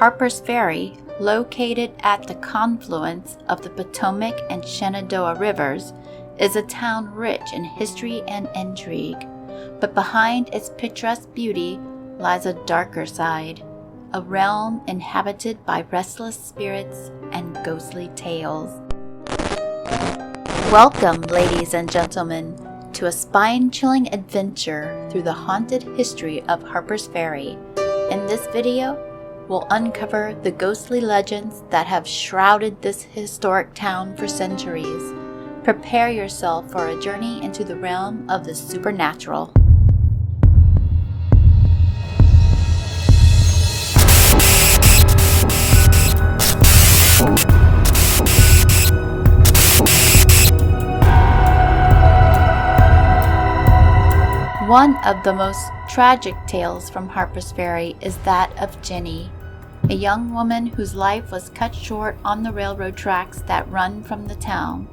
Harpers Ferry, located at the confluence of the Potomac and Shenandoah rivers, is a town rich in history and intrigue, but behind its picturesque beauty lies a darker side, a realm inhabited by restless spirits and ghostly tales. Welcome, ladies and gentlemen, to a spine-chilling adventure through the haunted history of Harpers Ferry. In this video, we'll uncover the ghostly legends that have shrouded this historic town for centuries. Prepare yourself for a journey into the realm of the supernatural. One of the most tragic tales from Harpers Ferry is that of Jenny, a young woman whose life was cut short on the railroad tracks that run from the town.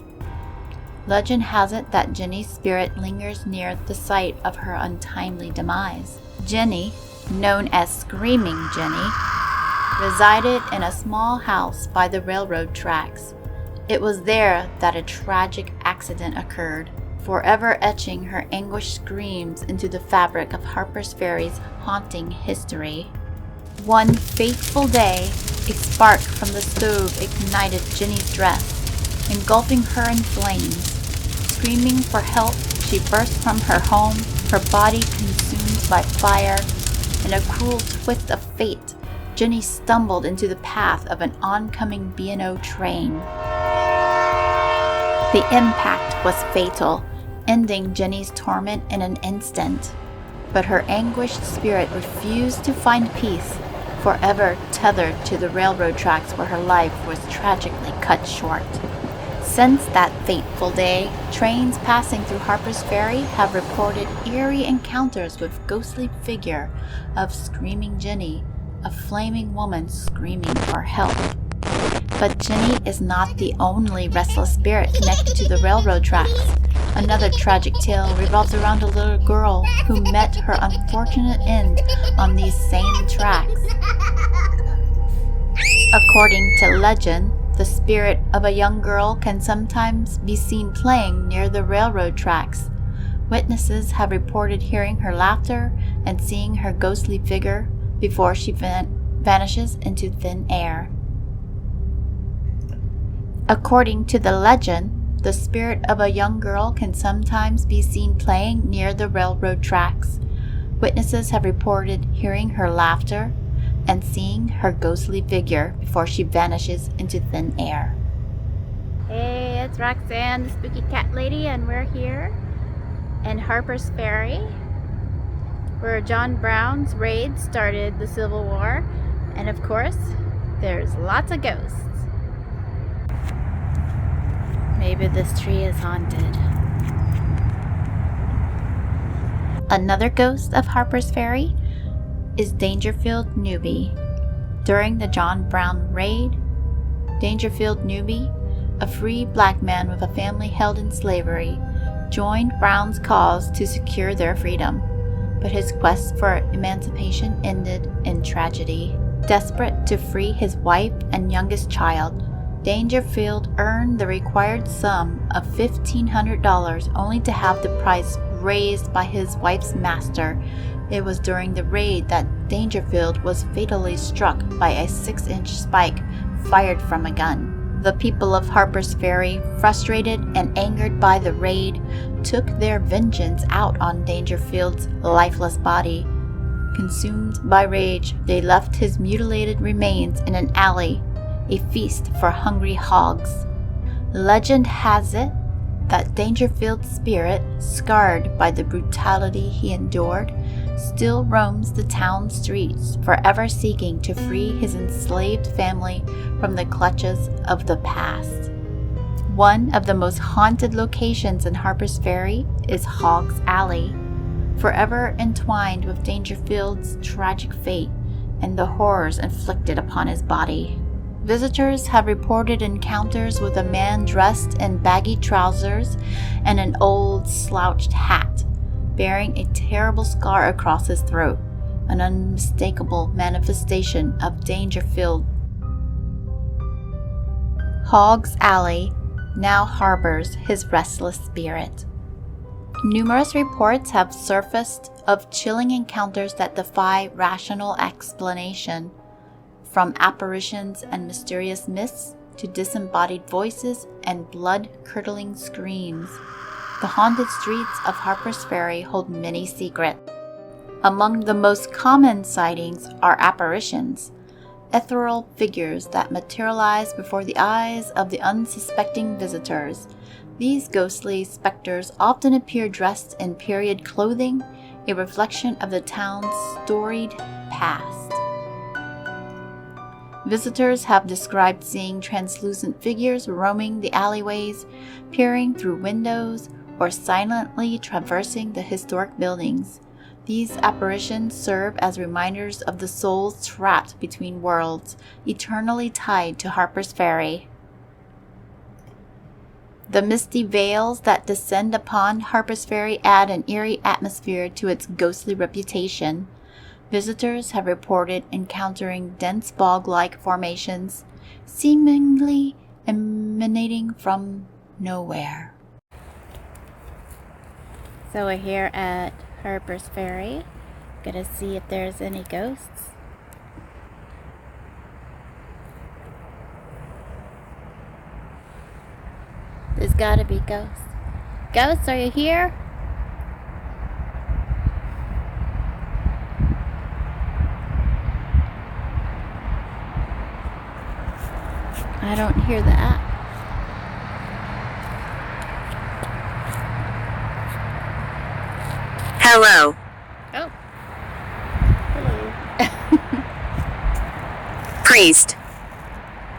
Legend has it that Jenny's spirit lingers near the site of her untimely demise. Jenny, known as Screaming Jenny, resided in a small house by the railroad tracks. It was there that a tragic accident occurred, forever etching her anguished screams into the fabric of Harpers Ferry's haunting history. One fateful day, a spark from the stove ignited Jenny's dress, engulfing her in flames. Screaming for help, she burst from her home, her body consumed by fire. In a cruel twist of fate, Jenny stumbled into the path of an oncoming B&O train. The impact was fatal, ending Jenny's torment in an instant. But her anguished spirit refused to find peace, forever tethered to the railroad tracks where her life was tragically cut short. Since that fateful day, trains passing through Harpers Ferry have reported eerie encounters with ghostly figure of Screaming Jenny, a flaming woman screaming for help. But Jenny is not the only restless spirit connected to the railroad tracks. Another tragic tale revolves around a little girl who met her unfortunate end on these same tracks. According to legend, the spirit of a young girl can sometimes be seen playing near the railroad tracks. Witnesses have reported hearing her laughter and seeing her ghostly figure before she vanishes into thin air. According to the legend, the spirit of a young girl can sometimes be seen playing near the railroad tracks. Witnesses have reported hearing her laughter and seeing her ghostly figure before she vanishes into thin air. Hey, it's Roxanne, the Spooky Cat Lady, and we're here in Harpers Ferry, where John Brown's raid started the Civil War, and of course, there's lots of ghosts. Maybe this tree is haunted. Another ghost of Harpers Ferry is Dangerfield Newby. During the John Brown raid, Dangerfield Newby, a free black man with a family held in slavery, joined Brown's cause to secure their freedom. But his quest for emancipation ended in tragedy. Desperate to free his wife and youngest child, Dangerfield earned the required sum of $1,500 only to have the price raised by his wife's master. It was during the raid that Dangerfield was fatally struck by a 6-inch spike fired from a gun. The people of Harpers Ferry, frustrated and angered by the raid, took their vengeance out on Dangerfield's lifeless body. Consumed by rage, they left his mutilated remains in an alley, a feast for hungry hogs. Legend has it that Dangerfield's spirit, scarred by the brutality he endured, still roams the town streets, forever seeking to free his enslaved family from the clutches of the past. One of the most haunted locations in Harpers Ferry is Hogg's Alley, forever entwined with Dangerfield's tragic fate and the horrors inflicted upon his body. Visitors have reported encounters with a man dressed in baggy trousers and an old slouched hat, bearing a terrible scar across his throat. an unmistakable manifestation of danger-filled. Hog's Alley now harbors his restless spirit. Numerous reports have surfaced of chilling encounters that defy rational explanation, from apparitions and mysterious myths to disembodied voices and blood-curdling screams. The haunted streets of Harpers Ferry hold many secrets. Among the most common sightings are apparitions, ethereal figures that materialize before the eyes of the unsuspecting visitors. These ghostly specters often appear dressed in period clothing, a reflection of the town's storied past. Visitors have described seeing translucent figures roaming the alleyways, peering through windows, or silently traversing the historic buildings. These apparitions serve as reminders of the souls trapped between worlds, eternally tied to Harpers Ferry. The misty veils that descend upon Harpers Ferry add an eerie atmosphere to its ghostly reputation. Visitors have reported encountering dense bog-like formations, seemingly emanating from nowhere. So we're here at Harpers Ferry. Gonna see if there's any ghosts. There's gotta be ghosts. Ghosts, are you here? I don't hear that. Hello. Oh. Hello. Priest.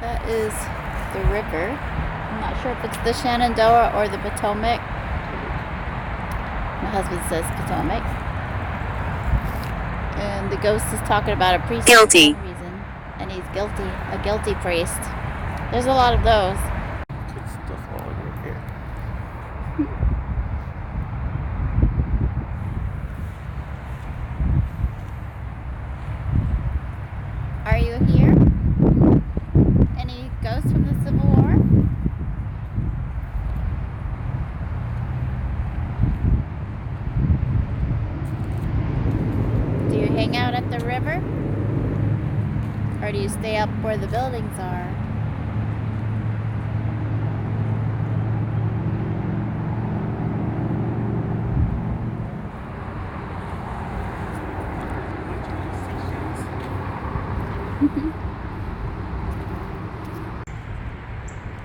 That is the river. I'm not sure if it's the Shenandoah or the Potomac. My husband says Potomac. And the ghost is talking about a priest Guilty. for some reason. And he's guilty. A guilty priest. There's a lot of those. Good stuff all over here. Are you here? Any ghosts from the Civil War? Do you hang out at the river? Or do you stay up where the buildings are?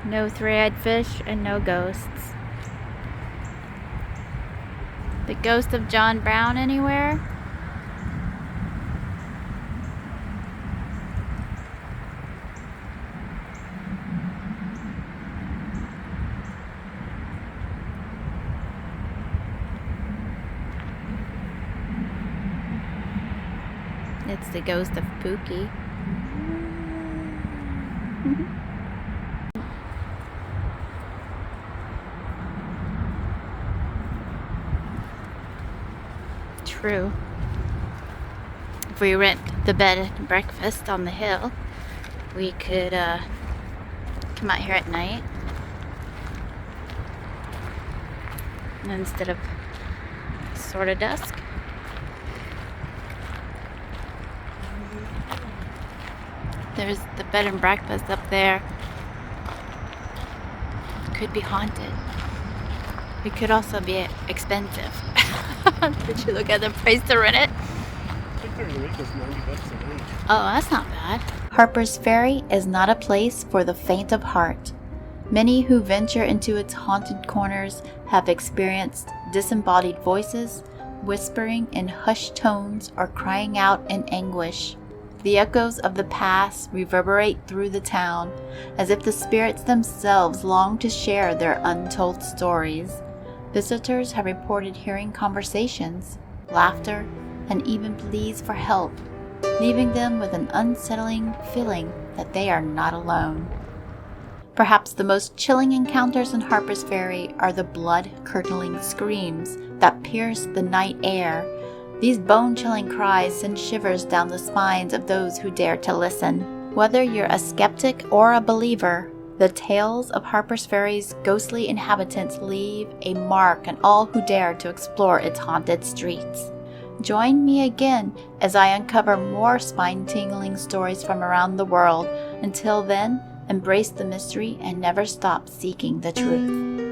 No three-eyed fish and no ghosts. The ghost of John Brown anywhere? It's the ghost of Pookie. True. If we rent the bed and breakfast on the hill, we could come out here at night. And instead of sort of dusk. There's the bed and breakfast up there. Could be haunted. It could also be expensive. Did you look at the price to rent it? I think they're $90 a night. Oh, that's not bad. Harpers Ferry is not a place for the faint of heart. Many who venture into its haunted corners have experienced disembodied voices, whispering in hushed tones or crying out in anguish. The echoes of the past reverberate through the town, as if the spirits themselves long to share their untold stories. Visitors have reported hearing conversations, laughter, and even pleas for help, leaving them with an unsettling feeling that they are not alone. Perhaps the most chilling encounters in Harpers Ferry are the blood-curdling screams that pierce the night air, These bone-chilling cries send shivers down the spines of those who dare to listen. Whether you're a skeptic or a believer, the tales of Harpers Ferry's ghostly inhabitants leave a mark on all who dare to explore its haunted streets. Join me again as I uncover more spine-tingling stories from around the world. Until then, embrace the mystery and never stop seeking the truth.